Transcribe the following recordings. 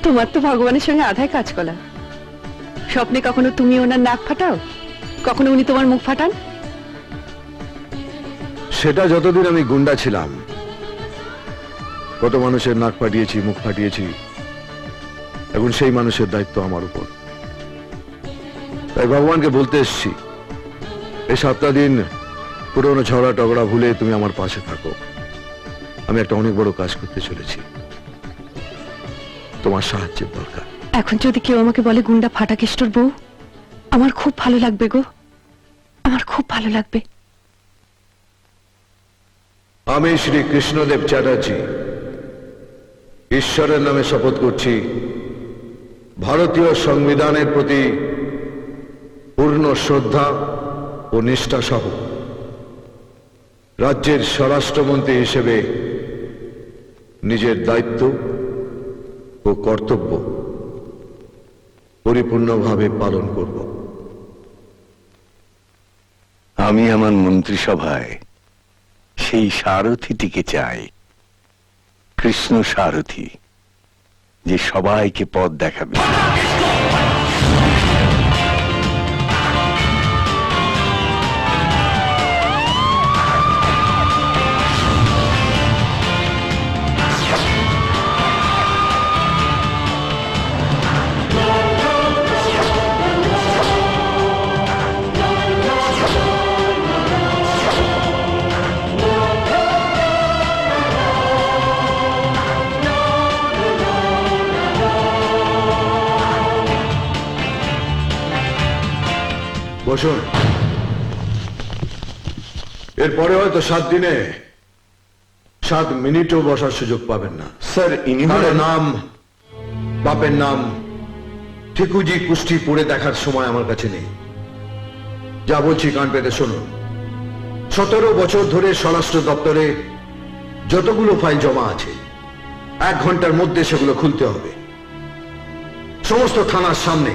তোমার তো ভগবানের সঙ্গে আধায় কাজ করা। স্বপ্নে কখনো তুমি ওনার নাক ফাটাও, কখনো উনি তোমার মুখ ফাটান। সেটা যতদিন আমি গুন্ডা ছিলাম, কত মানুষের নাক ফাটিয়েছি, মুখ ফাটিয়েছি। এখন সেই মানুষের দায়িত্ব আমার উপর। তাই ভগবানকে বলতে এসছি, এই 7টা দিন পুরোনো ঝগড়া টগড়া ভুলে তুমি আমার পাশে থাকো। আমি একটা অনেক বড় কাজ করতে চলেছি, তোমার সাহায্যের দরকার। এখন যদি কেউ আমাকে বলে গুন্ডা ফাটা কেষ্টর বউ, আমার খুব ভালো লাগবে গো, আমার খুব ভালো লাগবে। আমি শ্রী কৃষ্ণদেব চ্যাটার্জি ঈশ্বরের নামে শপথ করছি, ভারতীয় সংবিধানের প্রতি পূর্ণ শ্রদ্ধা ও নিষ্ঠা সহ রাজ্যের স্বরাষ্ট্রমন্ত্রী হিসেবে নিজের দায়িত্ব ও কর্তব্য পরিপূর্ণভাবে পালন করব। আমি আমার মন্ত্রিসভায় সেই সারথীটিকে চাই, কৃষ্ণ সারথী, যে সবাইকে পথ দেখাবে। বসুন। এরপরে হয়তো 7 দিনে 7 মিনিটও বসার সুযোগ পাবেন না। স্যার, ইনি কারো নাম, বাপের নাম ঠিকুজি কুষ্টি পড়ে দেখার সময় আমার কাছে নেই। যা বলছি কান পেতে শুনুন। 17 বছর ধরে স্বরাষ্ট্র দপ্তরে যতগুলো ফাইল জমা আছে, 1 ঘন্টার মধ্যে সেগুলো খুলতে হবে। সমস্ত থানার সামনে,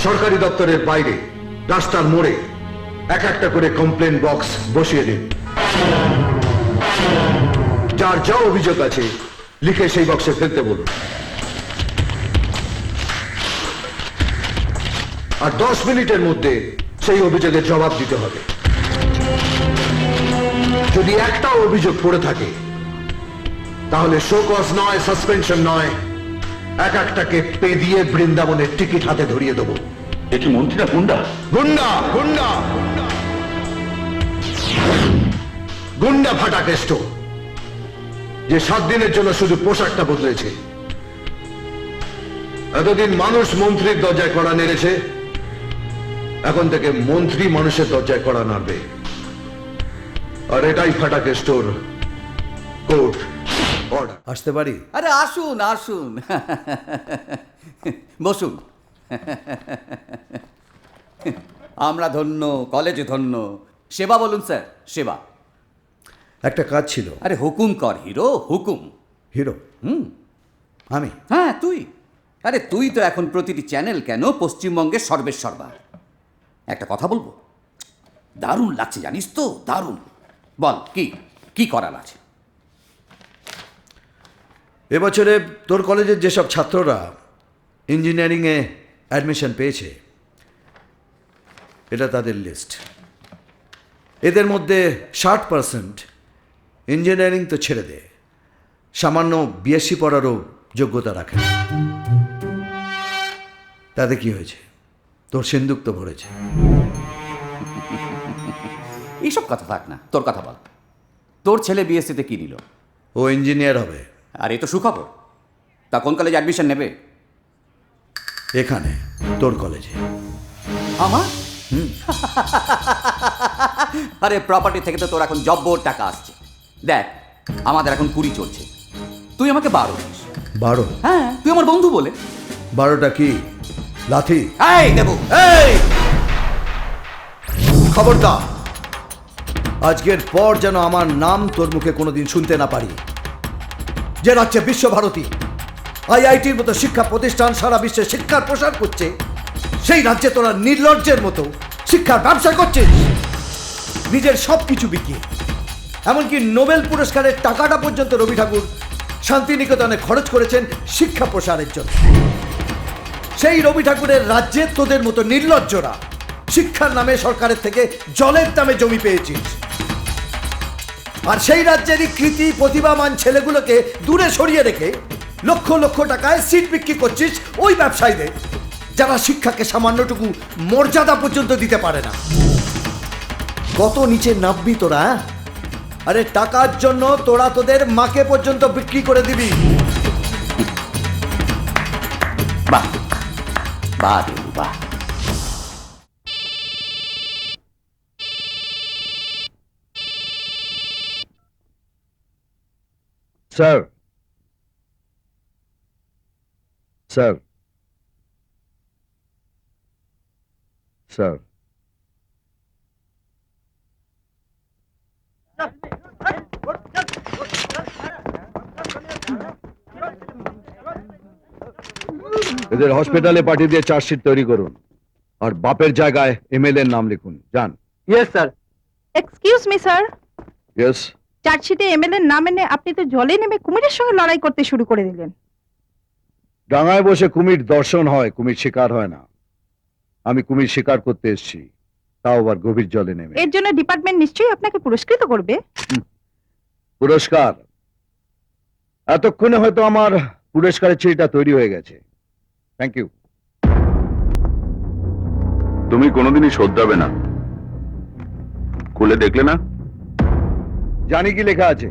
সরকারি দপ্তরের বাইরে, রাস্তার মোড়ে এক একটা করে কমপ্লেন বক্স বসিয়ে দিন। যার যা অভিযোগ আছে লিখে সেই বক্সে ফেলতে বলুন। আর 10 মিনিটের মধ্যে সেই অভিযোগের জবাব দিতে হবে। যদি একটাও অভিযোগ পড়ে থাকে, তাহলে শো কজ নয়, সাসপেনশন নয়, এক একটাকে পে দিয়ে বৃন্দাবনের টিকিট হাতে ধরিয়ে দেবো। এ কি মন্ত্রীরা গুন্ডা? গুন্ডা গুন্ডা গুন্ডা ফাটা কেষ্ট, যে 7 দিনের জন্য শুধু পোশাকটা বদলেছে। এতদিন মানুষ মন্ত্রীর দরজায় কড়া নেড়েছে, এখন থেকে মন্ত্রী মানুষের দরজায় কড়া নাড়বে। আর এটাই ফাটা কেষ্টর কোর্ট অর্ডার। আসতে পারি? আরে আসুন আসুন, বসুন। আমরা ধন্য, কলেজে ধন্য। সেবা বলুন স্যার, সেবা। একটা কাজ ছিল। আরে হুকুম কর হিরো, হুকুম। হিরো? আমি? হ্যাঁ তুই। আরে তুই তো এখন প্রতিটি চ্যানেল কেন পশ্চিমবঙ্গের সর্বেসর্বা। একটা কথা বলবো, দারুণ লাগছে জানিস তো, দারুণ। বল কি কি করার আছে? এবছরে তোর কলেজের যেসব ছাত্ররা ইঞ্জিনিয়ারিংয়ে অ্যাডমিশন পেয়েছে, এটা তাদের লিস্ট। এদের মধ্যে 60% ইঞ্জিনিয়ারিং তো ছেড়ে দে, সামান্য বিএসসি পড়ারও যোগ্যতা রাখে না। তাতে কি হয়েছে? তোর সিন্দুক তো ভরেছে। এইসব কথা থাক না, তোর কথা বল। তোর ছেলে বিএসসিতে কি নিল? ও ইঞ্জিনিয়ার হবে। আর এ তো সুখবর। তা কোন কলেজে অ্যাডমিশন নেবে? এখানে, তোর কলেজে। আমার? আরে প্রপার্টি থেকে তো তোর এখন জব্বর টাকা আসছে। দেখ, আমাদের এখন 20 চলছে, তুই আমাকে 12 দিস। 12? হ্যাঁ, তুই আমার বন্ধু বলে। 12টা কি লাথি? এই দেবু, এই খবরদার, আজকের পর যেন আমার নাম তোর মুখে কোনোদিন শুনতে না পারি। যে রাজ্যে বিশ্বভারতী, আইআইটির মতো শিক্ষা প্রতিষ্ঠান সারা বিশ্বে শিক্ষার প্রসার করছে, সেই রাজ্যে তোরা নির্লজ্জের মতো শিক্ষার ব্যবসা করছিস, নিজের সব কিছু বিকিয়ে। এমনকি নোবেল পুরস্কারের টাকাটা পর্যন্ত রবি ঠাকুর শান্তিনিকেতনে খরচ করেছেন শিক্ষা প্রসারের জন্য। সেই রবি ঠাকুরের রাজ্যে তোদের মতো নির্লজ্জরা শিক্ষার নামে সরকারের থেকে জলের দামে জমি পেয়েছিস। আর সেই রাজ্যেরই কৃতি প্রতিভাবান ছেলেগুলোকে দূরে সরিয়ে রেখে লক্ষ লক্ষ টাকায় সিট বিক্রি করছিস ওই ব্যবসায়ীদের, যারা শিক্ষাকে সামান্যটুকু মর্যাদা পর্যন্ত দিতে পারে না। কত নিচে নামবি তোরা? আরে টাকার জন্য তোরা তোদের মাকে পর্যন্ত বিক্রি করে দিবি। বাহ বাহ দেবু বাহ। স্যার, স্যার, স্যার, এদের হসপিটালে পাঠিয়ে দিয়ে চার্জশিট তৈরি করুন, আর বাপের জায়গায় এমএলএ নাম লিখুন। যান। Yes sir. Excuse me sir, yes. চার্জশিটে এমএলএ নাম এনে আপনি তো জলে নেমে কুমিরের সঙ্গে লড়াই করতে শুরু করে দিলেন। ডাঙায় বসে কুমির দর্শন হয়, কুমির শিকার হয় না। আমি কুমির শিকার করতে এসেছি, তাও আবার গভীর জলে নেমে। এর জন্য ডিপার্টমেন্ট নিশ্চয়ই আপনাকে পুরস্কৃত করবে। পুরস্কার? এতক্ষণে হয়তো আমার পুরস্কারের চিঠিটা তৈরি হয়ে গেছে। Thank you. তুমি কোনোদিনই শোধরাবে না, খুলে দেখলে না? জানি কি লেখা আছে।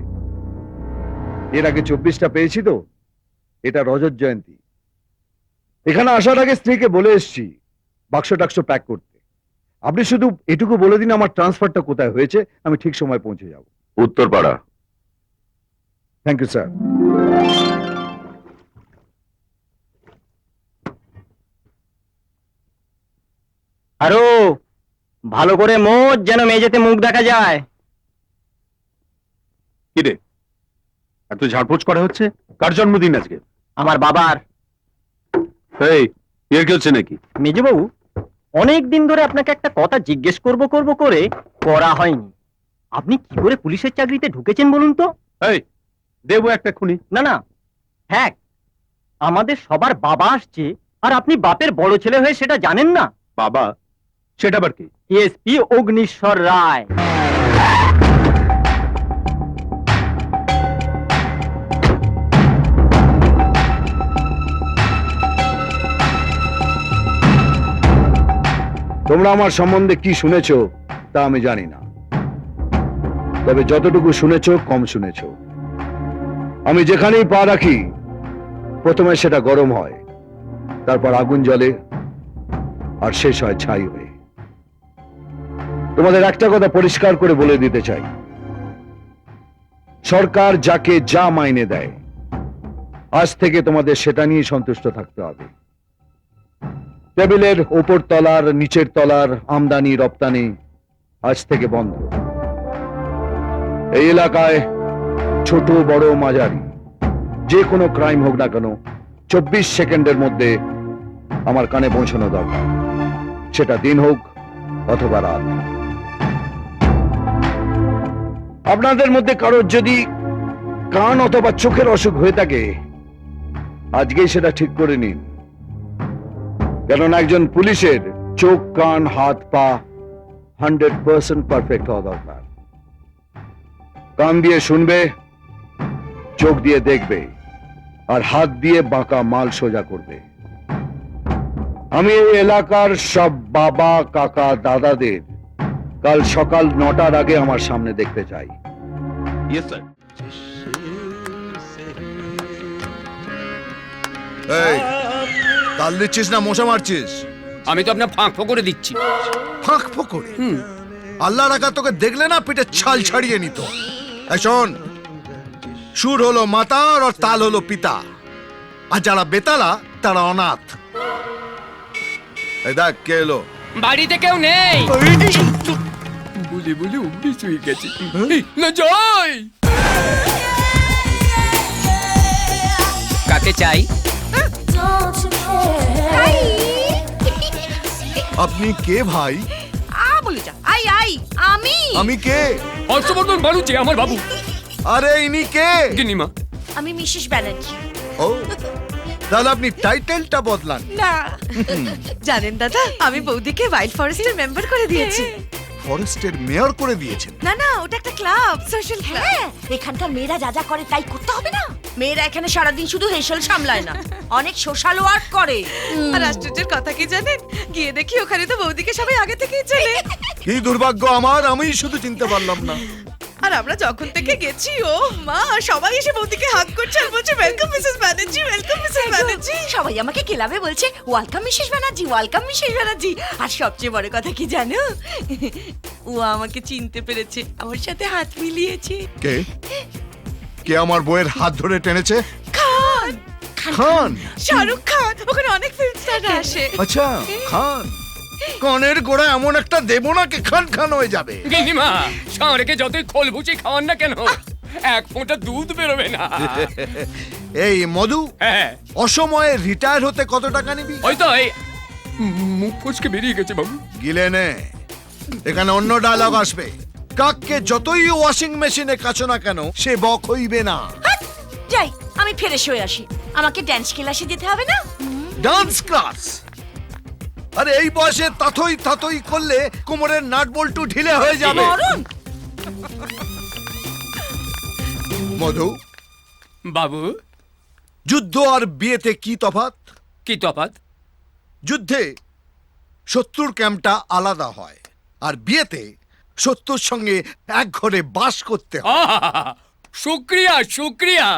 এর আগে 24টা পেয়েছি তো। এটা রজত জয়ন্তী। এখানে আসার আগে স্ত্রীকে বলে এসেছি বাক্স টাক্স প্যাক করতে। আপনি শুধু এটুকু বলে দিন আমার ট্রান্সফারটা কোথায় হয়েছে, আমি ঠিক সময় পৌঁছে যাব। উত্তরপাড়া। Thank you sir. আরো ভালো করে মোজ, যেন মেঝেতে মুখ দেখা যায়। কিরে, এত ঝাড়পোছ করা হচ্ছে? কার জন্মদিন আজকে? আমার বাবার। এই, এর কি হচ্ছে নাকি? মেজবাবু, অনেক দিন ধরে আপনাকে একটা কথা জিজ্ঞেস করব করে করা হয়নি। আপনি কি করে পুলিশের চাকরিতে ঢুকেছেন বলুন তো? এই, দেবো একটা খুনি। না না, হ্যাঁ, আমাদের সবার বাবা আসছে, আর আপনি বাপের বড় ছেলে হয়ে সেটা জানেন না। বাবা? সেটা আবার কি? এসপি অগ্নিশ্বর রায়। তোমরা আমার সম্বন্ধে কি শুনেছো তা আমি জানি না, তবে যতটুকু শুনেছো কম শুনেছো। আমি যেখানেই পা রাখি প্রথমে সেটা গরম হয়, তারপর আগুন জ্বলে, আর শেষ হয় ছাই হয়ে। তোমাদের একটা কথা পরিষ্কার করে বলে দিতে চাই, সরকার যাকে যা মাইনে দেয় আজ থেকে তোমাদের সেটা নিয়ে সন্তুষ্ট থাকতে হবে। টেবিলের ওপর তলার নিচের তলার আমদানি রপ্তানি আজ থেকে বন্ধ। এই এলাকায় ছোট বড় মাঝারি যে কোনো ক্রাইম হোক না কেন 24 সেকেন্ডের মধ্যে আমার কানে পৌঁছানো দরকার, সেটা দিন হোক অথবা রাত। আপনাদের মধ্যে কারোর যদি কান অথবা চোখের অসুখ হয়ে থাকে আজকেই সেটা ঠিক করে নিন, কেননা একজন পুলিশের চোখ কান হাত পা 100% পারফেক্ট হওয়া দরকার। কান দিয়ে শুনবে, চোখ দিয়ে দেখবে, আর হাত দিয়ে বাঁকা মাল সোজা করবে। আমি এই এলাকার সব বাবা কাকা দাদাদের কাল সকাল 9টার আগে আমার সামনে দেখতে চাই। Yes sir. এই, তাল দিচ্ছিস না মশা মারছিস? আমি তো আপনার ফাঁক করে দিচ্ছি। ফাঁক ফোকরে? আল্লাহ রাখা তোকে দেখলে না পিঠে ছাল ছাড়িয়ে নিত। এই শোন, সুর হলো মাতার আর তাল হলো পিতা, আর যারা বেতালা তারা অনাথ। এই দেখ কে এলো। বাড়িতে কেউ নেই। বলে বলে অভ্যেস হয়ে গেছে। না জয়, কাকে চাই? আপনি কে ভাই? আমি আমি কে? হর্ষবর্ধন বাড়ুচি আমার বাবু। আরে ইনি কে? গিনিমা। আমি মিসেস ব্যানার্জি। ও তাহলে আপনি টাইটেলটা বদলান। না জানেন দাদা, আমি বৌদিকে ওয়াইল্ড ফরেস্টের মেম্বার করে দিয়েছি। ফরেস্টের মেয়র করে দিয়েছেন? না না, ওটা একটা ক্লাব, সোশ্যাল ক্লাব। এখানকার মেয়েরা যা যা করে তাই করতে হবে না? মেয়েরা এখানে সারাদিন শুধু হেসেল সামলায় না, অনেক সোশ্যাল ওয়ার্ক করে। আর আশ্চর্যের কথা কি জানেন, গিয়ে দেখি ওখানে তো বৌদিকে সবাই আগে থেকেই চেনে। কি দুর্ভাগ্য আমার, আমি শুধু চিনতে পারলাম না। আর আমরা যখন থেকে গেছি, ও মা, সবাই এসে বৌদিকে হাত করছে আর বলছে welcome Mrs Banerjee, welcome Mrs Banerjee. সবাই আমাকে ক্লাবে বলছে welcome Mrs Banerjee, welcome Mrs Banerjee. আর সবচেয়ে বড় কথা কি জানো, ও আমাকে চিনতে পেরেছে, আমার সাথে হাত মিলিয়েছে। কে কে আমার বইয়ের হাত ধরে টেনেছে? খান, খান? শাহরুখ খান, ওখানে অনেক ফিল্ম স্টার আসে। আচ্ছা, খান। কানের গোড়া এমন একটা দেবো না কি খান খান হয়ে যাবে। গিনিমা ষাঁড়কে যতই খোল ভুচি খাওয়ান না কেন, এক ফোঁটা দুধ বেরোবে না। এই মধু, হ্যাঁ অসময়ে রিটায়ার হতে কত টাকা নিবি? ওই তো এই মুখ ফসকে বেরিয়ে গেছে বাবু। গিলে নে, এখানে অন্য ডায়লগ আসবে। কাককে যতই ওয়াশিং মেশিনে কাছো না কেন, সে বক হইবে না। যাই, আমি ফ্রেশ হয়ে আসি। আমাকে ড্যান্স ক্লাসে যেতে হবে না? Dance class? আরে এই বয়সে তাথই তাথই করলে কোমরের নাট বল্টু ঢিলে হয়ে যাবে। মরণ। মধু, বাবু যুদ্ধ আর বিয়েতে কি তফাৎ? কি তফাৎ? যুদ্ধে শত্রুর ক্যাম্পটা আলাদা হয়, আর বিয়েতে শত্রুর সঙ্গে এক ঘরে বাস করতে হয়। শুক্রিয়া শুক্রিয়া।